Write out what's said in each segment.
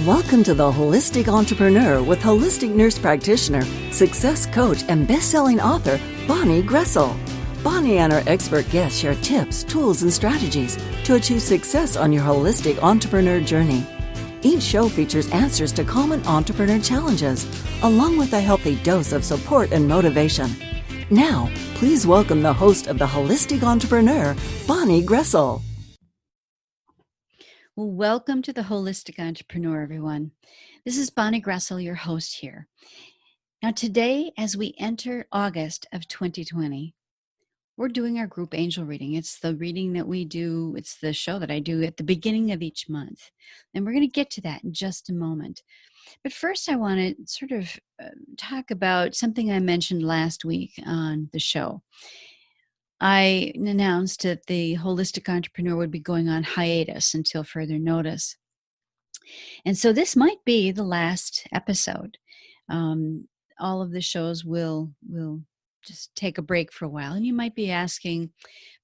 Welcome to the Holistic Entrepreneur with holistic nurse practitioner, success coach, and best-selling author, Bonnie Groessl. Bonnie and her expert guests share tips, tools, and strategies to achieve success on your holistic entrepreneur journey. Each show features answers to common entrepreneur challenges, along with a healthy dose of support and motivation. Now, please welcome the host of the Holistic Entrepreneur, Bonnie Groessl. Well, welcome to the Holistic Entrepreneur, everyone. This is Bonnie Groessl, your host here. Now, today, as we enter August of 2020, we're doing our group angel reading. It's the reading that we do, it's the show that I do at the beginning of each month. And we're going to get to that in just a moment. But first, I want to sort of talk about something I mentioned last week on the show. I announced that the Holistic Entrepreneur would be going on hiatus until further notice. And so this might be the last episode. All of the shows will just take a break for a while. And you might be asking,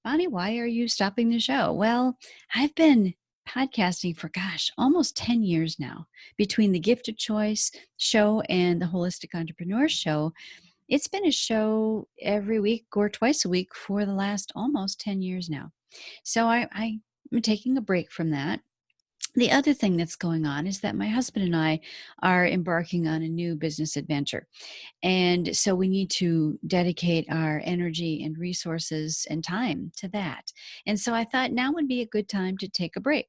Bonnie, why are you stopping the show? Well, I've been podcasting for, almost 10 years now. Between the Gift of Choice show and the Holistic Entrepreneur show, it's been a show every week or twice a week for the last almost 10 years now. So I'm taking a break from that. The other thing that's going on is that my husband and I are embarking on a new business adventure. And so we need to dedicate our energy and resources and time to that. And so I thought now would be a good time to take a break.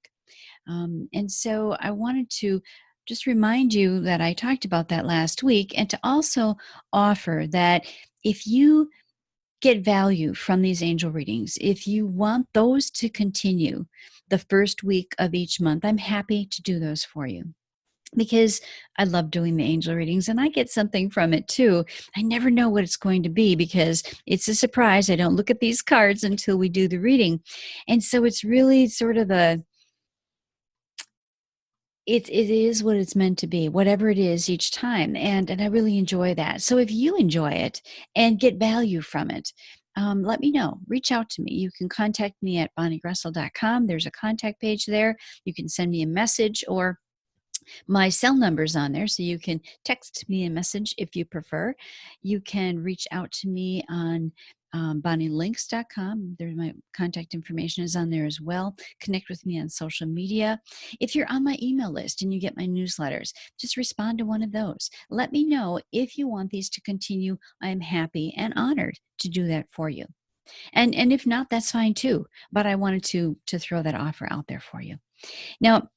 And so I wanted to just remind you that I talked about that last week, and to also offer that if you get value from these angel readings, if you want those to continue the first week of each month, I'm happy to do those for you, because I love doing the angel readings and I get something from it too. I never know what it's going to be because it's a surprise. I don't look at these cards until we do the reading. And so it's really sort of it is what it's meant to be, whatever it is each time. And I really enjoy that. So if you enjoy it and get value from it, let me know. Reach out to me. You can contact me at bonniegroessl.com. There's a contact page there. You can send me a message, or my cell number's on there, so you can text me a message if you prefer. You can reach out to me on bonnielinks.com. There's my contact information is on there as well. Connect with me on social media. If you're on my email list and you get my newsletters, just respond to one of those. Let me know if you want these to continue. I am happy and honored to do that for you. And if not, that's fine too. But I wanted to throw that offer out there for you. Now,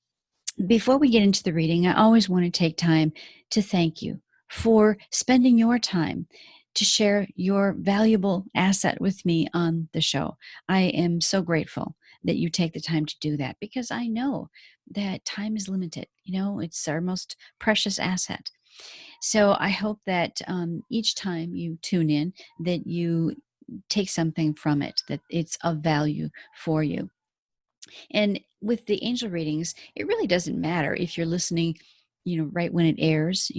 before we get into the reading, I always want to take time to thank you for spending your time to share your valuable asset with me on the show. I am so grateful that you take the time to do that, because I know that time is limited. It's our most precious asset. So I hope that each time you tune in, that you take something from it, that it's of value for you. And with the angel readings, it really doesn't matter if you're listening, right when it airs,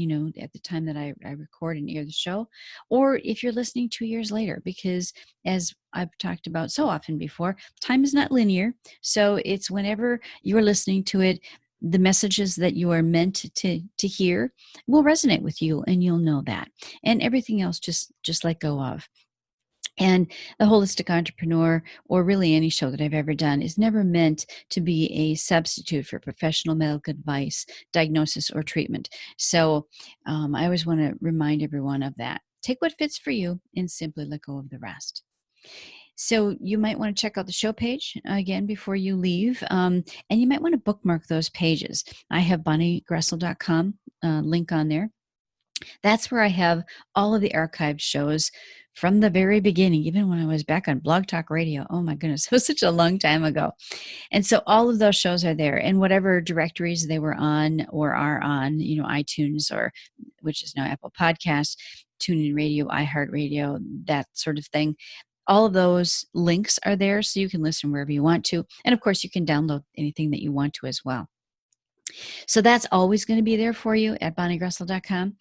at the time that I record and air the show, or if you're listening 2 years later, because as I've talked about so often before, time is not linear. So it's whenever you're listening to it, the messages that you are meant to hear will resonate with you, and you'll know that. And everything else, just let go of. And the Holistic Entrepreneur, or really any show that I've ever done, is never meant to be a substitute for professional medical advice, diagnosis, or treatment. So I always want to remind everyone of that. Take what fits for you and simply let go of the rest. So you might want to check out the show page again before you leave, and you might want to bookmark those pages. I have bonniegroessl.com link on there. That's where I have all of the archived shows from the very beginning, even when I was back on Blog Talk Radio. Oh my goodness, it was such a long time ago. And so all of those shows are there, and whatever directories they were on or are on, iTunes, or which is now Apple Podcasts, TuneIn Radio, iHeartRadio, that sort of thing. All of those links are there, so you can listen wherever you want to. And of course, you can download anything that you want to as well. So that's always going to be there for you at bonniegroessl.com.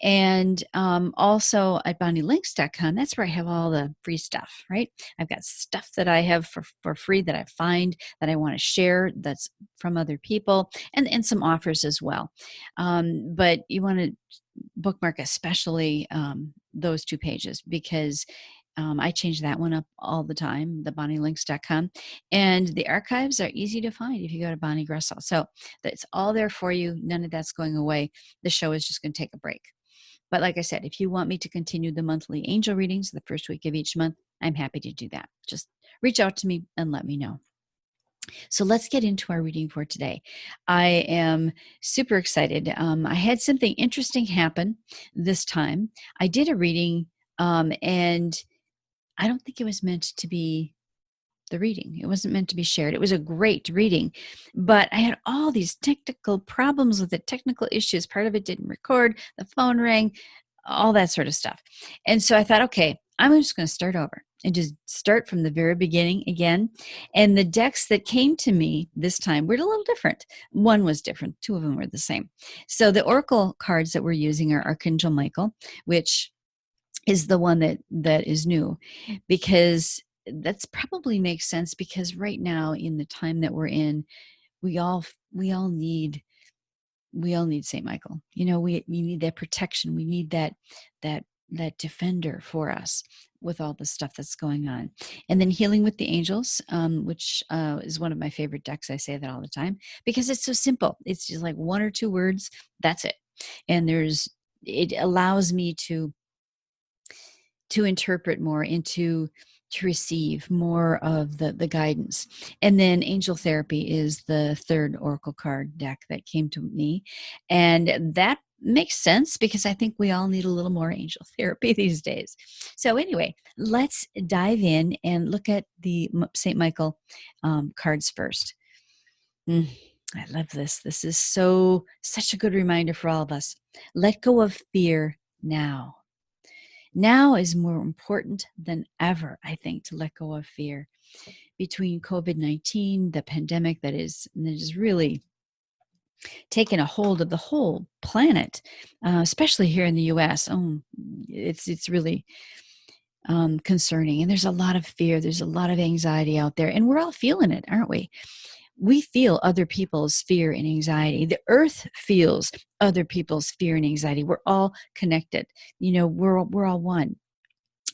And also at bonnielinks.com. That's where I have all the free stuff, right? I've got stuff that I have for free that I find that I want to share that's from other people, and some offers as well. But you want to bookmark especially those two pages, because I change that one up all the time, the bonnielinks.com. And the archives are easy to find if you go to Bonnie Groessl. So that's all there for you. None of that's going away. The show is just going to take a break. But like I said, if you want me to continue the monthly angel readings the first week of each month, I'm happy to do that. Just reach out to me and let me know. So let's get into our reading for today. I am super excited. I had something interesting happen this time. I did a reading, and I don't think it was meant to be the reading. It wasn't meant to be shared. It was a great reading, but I had all these technical problems with it, technical issues. Part of it didn't record, the phone rang, all that sort of stuff. And so I thought, okay, I'm just going to start over and just start from the very beginning again. And the decks that came to me this time were a little different. One was different. Two of them were the same. So the oracle cards that we're using are Archangel Michael, which is the one that is new, because that's probably makes sense, because right now in the time that we're in, we all need Saint Michael. We need that protection. We need that defender for us with all the stuff that's going on. And then healing with the angels, which is one of my favorite decks. I say that all the time because it's so simple. It's just like one or two words. That's it. And it allows me to interpret more, to receive more of the guidance. And then angel therapy is the third oracle card deck that came to me, and that makes sense because I think we all need a little more angel therapy these days. So anyway, let's dive in and look at the Saint Michael cards first. I love this. This is such a good reminder for all of us. Let go of fear now. Now is more important than ever, I think, to let go of fear. Between COVID-19, the pandemic that is really taken a hold of the whole planet, especially here in the U.S. It's really concerning. And there's a lot of fear. There's a lot of anxiety out there. And we're all feeling it, aren't we? We feel other people's fear and anxiety. The earth feels other people's fear and anxiety. We're all connected. We're all one.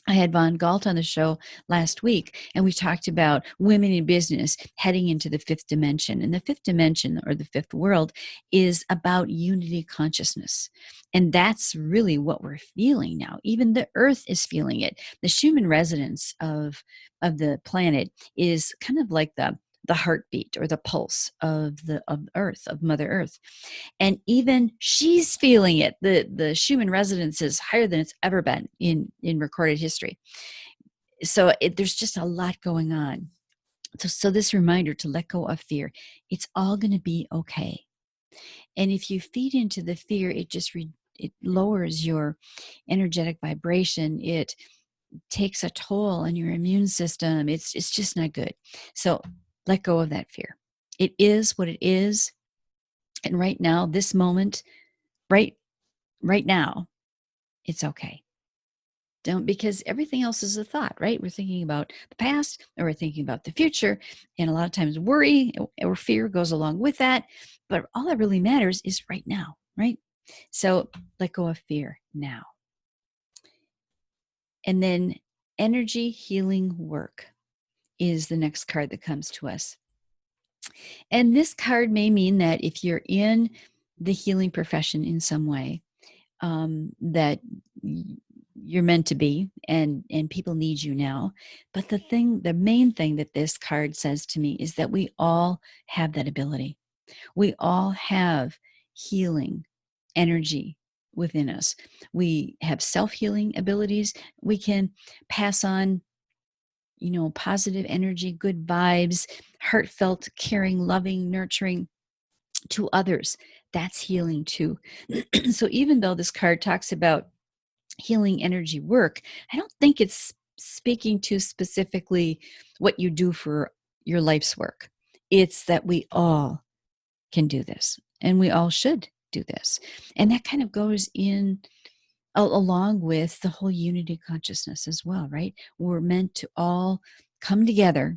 I had Von Galt on the show last week, and we talked about women in business heading into the fifth dimension. And the fifth dimension, or the fifth world, is about unity consciousness. And that's really what we're feeling now. Even the earth is feeling it. The Schumann resonance of the planet is kind of like the heartbeat or the pulse of Earth, of Mother Earth. And even she's feeling it. The Schumann resonance is higher than it's ever been in recorded history. So there's just a lot going on. So this reminder to let go of fear. It's all going to be okay. And if you feed into the fear, it lowers your energetic vibration. It takes a toll on your immune system. It's just not good. So let go of that fear. It is what it is. And right now, this moment, right now, it's okay. Because everything else is a thought, right? We're thinking about the past, or we're thinking about the future. And a lot of times worry or fear goes along with that. But all that really matters is right now, right? So let go of fear now. And then energy healing work is the next card that comes to us. And this card may mean that if you're in the healing profession in some way, that you're meant to be, and people need you now. But the main thing that this card says to me is that we all have that ability. We all have healing energy within us. We have self-healing abilities. We can pass on positive energy, good vibes, heartfelt, caring, loving, nurturing to others. That's healing too. So even though this card talks about healing energy work, I don't think it's speaking to specifically what you do for your life's work. It's that we all can do this. and we all should do this. And that kind of goes in along with the whole unity consciousness as well, right? We're meant to all come together,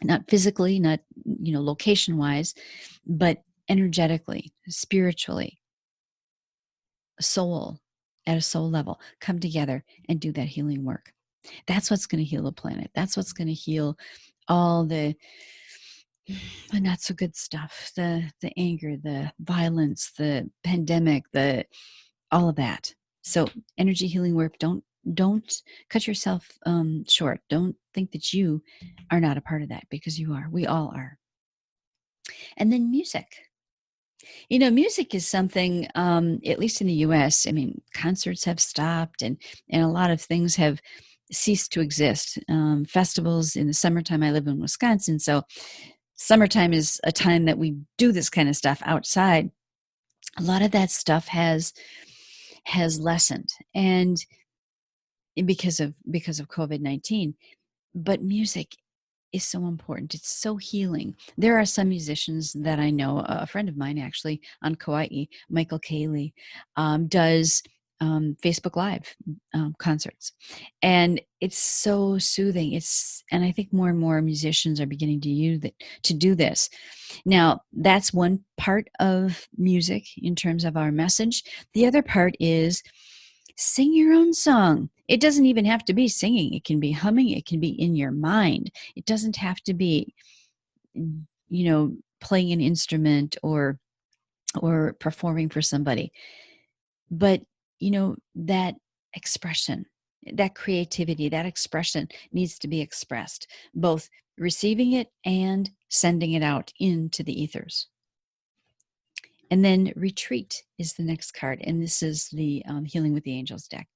not physically, not location wise, but energetically, spiritually, soul, at a soul level, come together and do that healing work. That's what's going to heal the planet. That's what's going to heal all the not so good stuff, the anger, the violence, the pandemic, the all of that. So energy healing work, don't cut yourself short. Don't think that you are not a part of that, because you are. We all are. And then music. Music is something, at least in the US, I mean, concerts have stopped, and a lot of things have ceased to exist. Festivals in the summertime, I live in Wisconsin, so summertime is a time that we do this kind of stuff outside. A lot of that stuff has lessened, and because of COVID-19. But music is so important. It's so healing. There are some musicians that I know. A friend of mine, actually, on Kauai, Michael Cayley, does Facebook Live concerts, and it's so soothing. And I think more and more musicians are beginning to do this. Now, that's one part of music in terms of our message. The other part is sing your own song. It doesn't even have to be singing. It can be humming. It can be in your mind. It doesn't have to be, playing an instrument or performing for somebody. But, that expression, that creativity, that expression needs to be expressed, both receiving it and sending it out into the ethers. And then retreat is the next card. And this is the Healing with the Angels deck.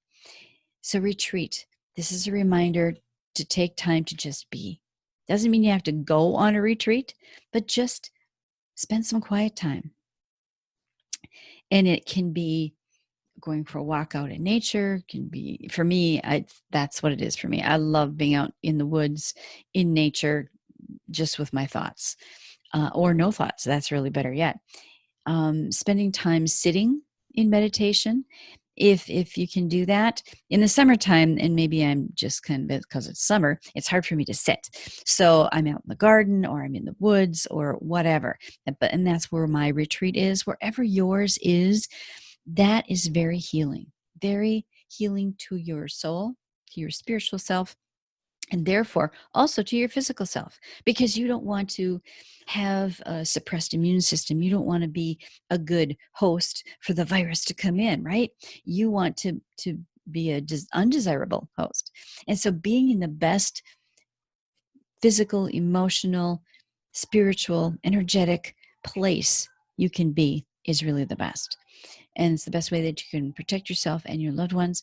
So retreat. This is a reminder to take time to just be. Doesn't mean you have to go on a retreat, but just spend some quiet time. And it can be going for a walk out in nature. Can be, for me, that's what it is for me. I love being out in the woods, in nature, just with my thoughts, or no thoughts. That's really better yet. Spending time sitting in meditation, if you can do that in the summertime. And maybe I'm just kind of, because it's summer, it's hard for me to sit, so I'm out in the garden or I'm in the woods or whatever. And that's where my retreat is. Wherever yours is, that is very healing to your soul, to your spiritual self, and therefore also to your physical self, because you don't want to have a suppressed immune system. You don't want to be a good host for the virus to come in, right? You want to be a undesirable host. And so being in the best physical, emotional, spiritual, energetic place you can be is really the best. And it's the best way that you can protect yourself and your loved ones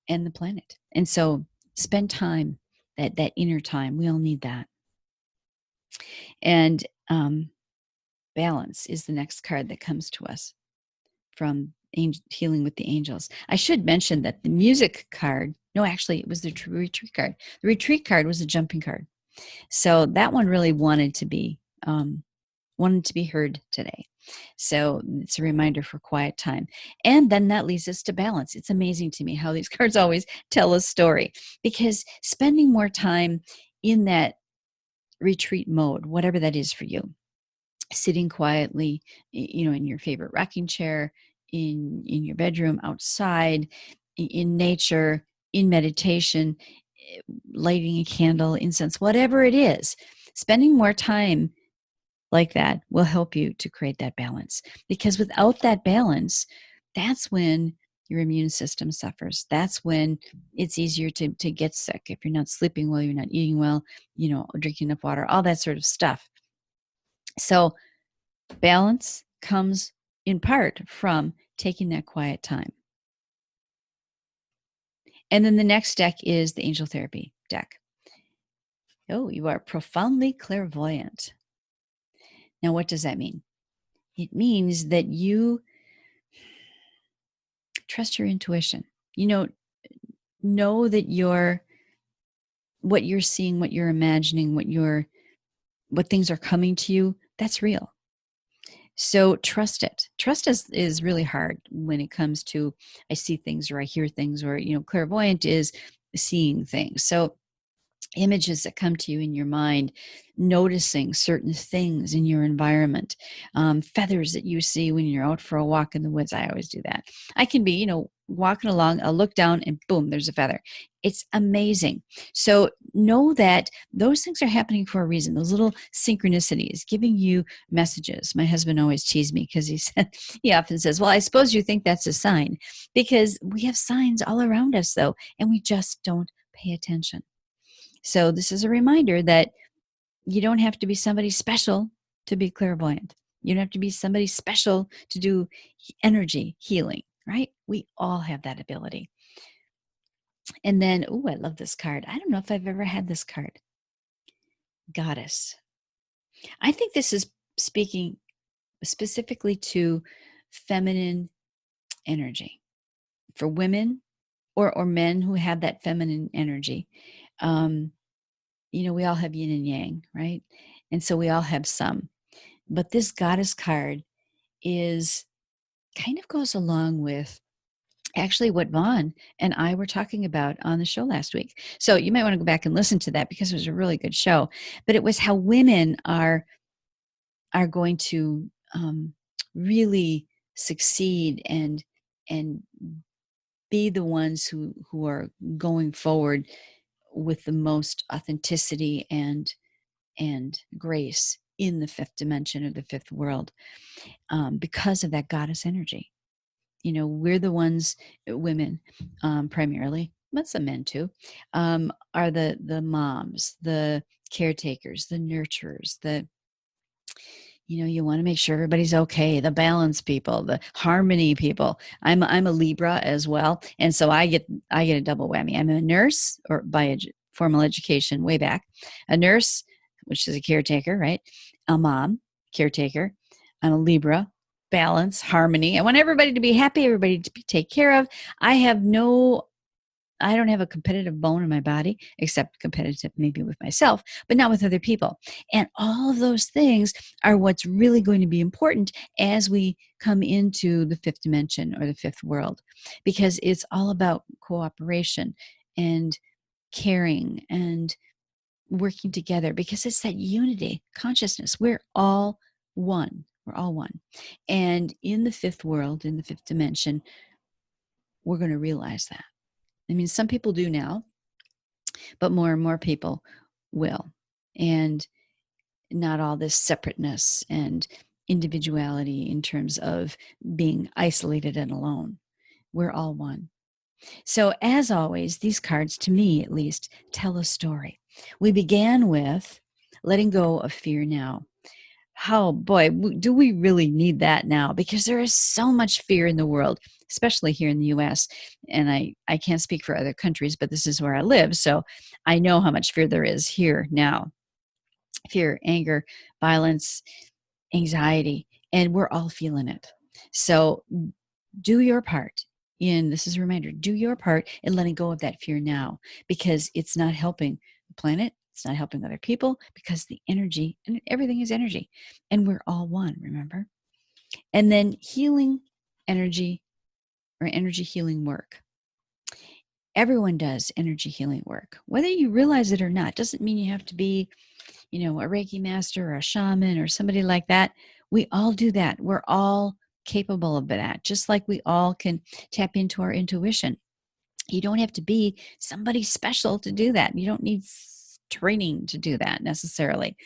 and the planet. And so spend time, that inner time. We all need that. And balance is the next card that comes to us from Healing with the Angels. I should mention that the music card, no, actually, it was the retreat card. The retreat card was a jumping card. So that one really wanted to be heard today. So it's a reminder for quiet time. And then that leads us to balance. It's amazing to me how these cards always tell a story, because spending more time in that retreat mode, whatever that is for you, sitting quietly, in your favorite rocking chair, in your bedroom, outside, in nature, in meditation, lighting a candle, incense, whatever it is, spending more time like that will help you to create that balance. Because without that balance, that's when your immune system suffers. That's when it's easier to get sick. If you're not sleeping well, you're not eating well, drinking enough water, all that sort of stuff. So balance comes in part from taking that quiet time. And then the next deck is the Angel Therapy deck. Oh, you are profoundly clairvoyant. Now, what does that mean? It means that you trust your intuition. Know that what you're seeing, what you're imagining, what things are coming to you, that's real. So trust it. Trust is really hard when it comes to I see things or I hear things, or, clairvoyant is seeing things. So images that come to you in your mind, noticing certain things in your environment, feathers that you see when you're out for a walk in the woods. I always do that. I can be, walking along, I'll look down and boom, there's a feather. It's amazing. So know that those things are happening for a reason. Those little synchronicities giving you messages. My husband always teased me because he often says, well, I suppose you think that's a sign, because we have signs all around us though, and we just don't pay attention. So this is a reminder that you don't have to be somebody special to be clairvoyant. You don't have to be somebody special to do energy healing, right? We all have that ability. And then, oh, I love this card. I don't know if I've ever had this card. Goddess. I think this is speaking specifically to feminine energy for women or men who have that feminine energy. We all have yin and yang, right? And so we all have some. But this goddess card is kind of goes along with actually what Vaughn and I were talking about on the show last week. So you might want to go back and listen to that because it was a really good show. But it was how women are going to really succeed and be the ones who are going forward with the most authenticity and grace in the fifth dimension or the fifth world, because of that goddess energy. We're the ones, women primarily, but some men too, are the moms, the caretakers, the nurturers, you want to make sure everybody's okay, the balance people, the harmony people. I'm a Libra as well, and so I get a double whammy. I'm a nurse, or by formal education way back, a nurse, which is a caretaker, right? A mom, caretaker. I'm a Libra, balance, harmony. I want everybody to be happy, everybody to be taken care of. I don't have a competitive bone in my body, except competitive maybe with myself, but not with other people. And all of those things are what's really going to be important as we come into the fifth dimension or the fifth world, because it's all about cooperation and caring and working together, because it's that unity consciousness. We're all one. We're all one. And in the fifth world, in the fifth dimension, we're going to realize that. I mean, some people do now, but more and more people will. And not all this separateness and individuality in terms of being isolated and alone. We're all one. So, as always, these cards, to me at least, tell a story. We began with letting go of fear now. How, boy, do we really need that now? Because there is so much fear in the world, especially here in the US. And I can't speak for other countries, but this is where I live. So I know how much fear there is here now. Fear, anger, violence, anxiety, and we're all feeling it. So do your part this is a reminder, do your part in letting go of that fear now, because it's not helping the planet. It's not helping other people, because the energy, and everything is energy, and we're all one, remember? And then healing energy, or energy healing work. Everyone does energy healing work, whether you realize it or not. Doesn't mean you have to be, a Reiki master or a shaman or somebody like that. We all do that. We're all capable of that, just like we all can tap into our intuition. You don't have to be somebody special to do that. You don't need training to do that necessarily.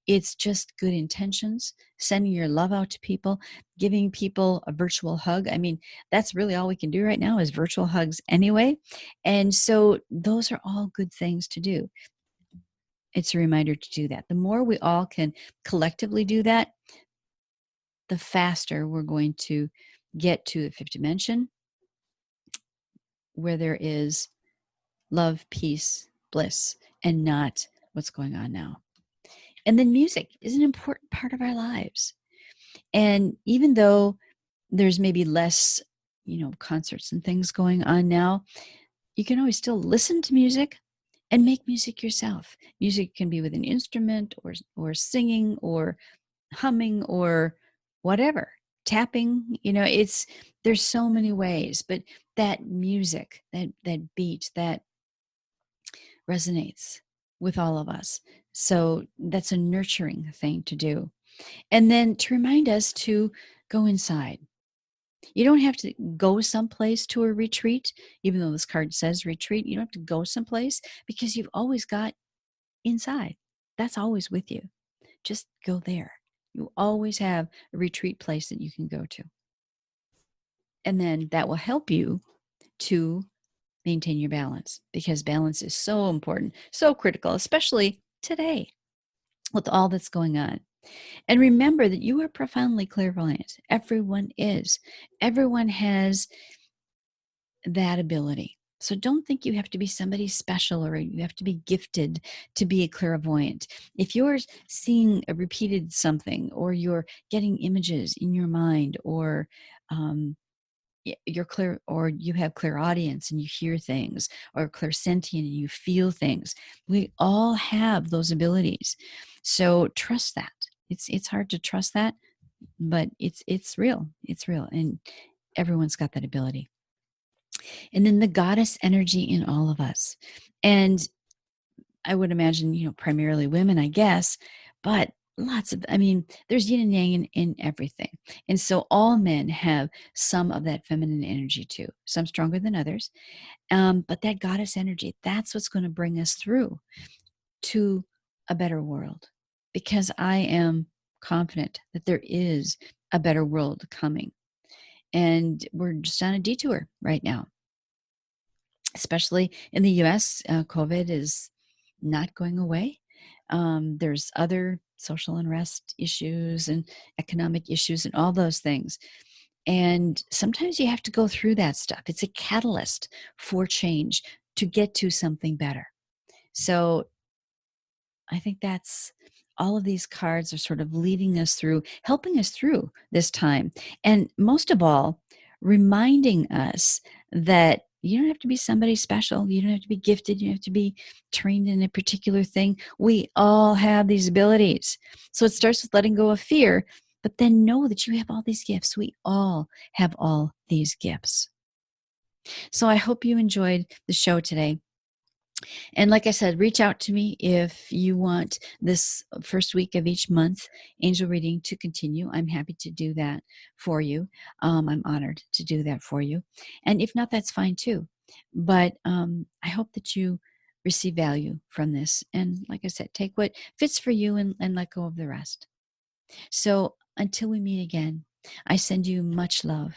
It's just good intentions, sending your love out to people, giving people a virtual hug. I mean, that's really all we can do right now is virtual hugs anyway. And so those are all good things to do. It's a reminder to do that. The more we all can collectively do that, the faster we're going to get to the fifth dimension, where there is love, peace, bliss, and not what's going on now. And then music is an important part of our lives. And even though there's maybe less, concerts and things going on now, you can always still listen to music and make music yourself. Music can be with an instrument or singing or humming or whatever, tapping, there's so many ways, but that music, that beat, that resonates with all of us. So that's a nurturing thing to do. And then to remind us to go inside. You don't have to go someplace to a retreat, even though this card says retreat. You don't have to go someplace because you've always got inside. That's always with you. Just go there. You always have a retreat place that you can go to. And then that will help you to maintain your balance, because balance is so important, so critical, especially today with all that's going on. And remember that you are profoundly clairvoyant. Everyone is. Everyone has that ability. So don't think you have to be somebody special or you have to be gifted to be a clairvoyant. If you're seeing a repeated something, or you're getting images in your mind, or you're clear, or you have clairaudience and you hear things, or clairsentient and you feel things, we all have those abilities. So trust that. It's hard to trust that, but it's real. It's real, and everyone's got that ability. And then the goddess energy in all of us. And I would imagine, primarily women, I guess, but there's yin and yang in everything. And so all men have some of that feminine energy too, some stronger than others. But that goddess energy, that's what's going to bring us through to a better world, because I am confident that there is a better world coming. And we're just on a detour right now, especially in the US. COVID is not going away. There's other social unrest issues and economic issues and all those things. And sometimes you have to go through that stuff. It's a catalyst for change to get to something better. So I think that's all of these cards are sort of leading us through, helping us through this time. And most of all, reminding us that you don't have to be somebody special. You don't have to be gifted. You don't have to be trained in a particular thing. We all have these abilities. So it starts with letting go of fear, but then know that you have all these gifts. We all have all these gifts. So I hope you enjoyed the show today. And like I said, reach out to me if you want this first week of each month angel reading to continue. I'm happy to do that for you. I'm honored to do that for you. And if not, that's fine too. But I hope that you receive value from this. And like I said, take what fits for you and let go of the rest. So until we meet again, I send you much love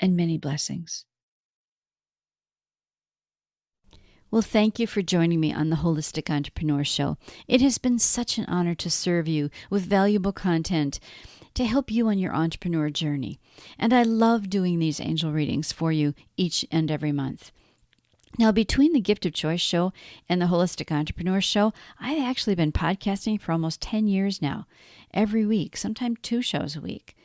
and many blessings. Well, thank you for joining me on the Holistic Entrepreneur Show. It has been such an honor to serve you with valuable content to help you on your entrepreneur journey. And I love doing these angel readings for you each and every month. Now, between the Gift of Choice show and the Holistic Entrepreneur Show, I've actually been podcasting for almost 10 years now, every week, sometimes 2 shows a week.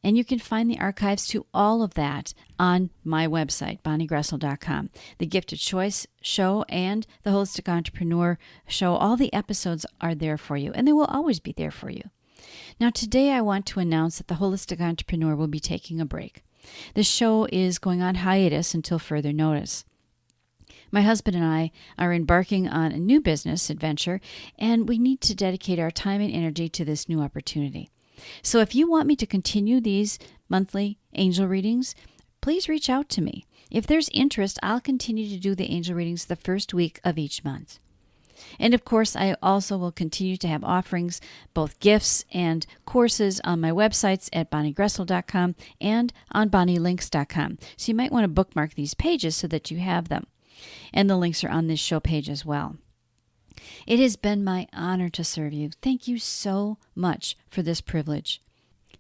And you can find the archives to all of that on my website, bonniegroessl.com. The Gift of Choice show and the Holistic Entrepreneur Show, all the episodes are there for you, and they will always be there for you. Now, today I want to announce that the Holistic Entrepreneur will be taking a break. The show is going on hiatus until further notice. My husband and I are embarking on a new business adventure, and we need to dedicate our time and energy to this new opportunity. So if you want me to continue these monthly angel readings, please reach out to me. If there's interest, I'll continue to do the angel readings the first week of each month. And of course, I also will continue to have offerings, both gifts and courses on my websites at bonniegroessl.com and on bonnielinks.com. So you might want to bookmark these pages so that you have them. And the links are on this show page as well. It has been my honor to serve you. Thank you so much for this privilege.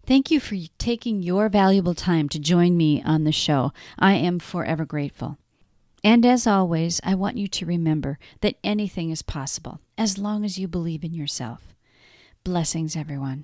Thank you for taking your valuable time to join me on the show. I am forever grateful. And as always, I want you to remember that anything is possible as long as you believe in yourself. Blessings, everyone.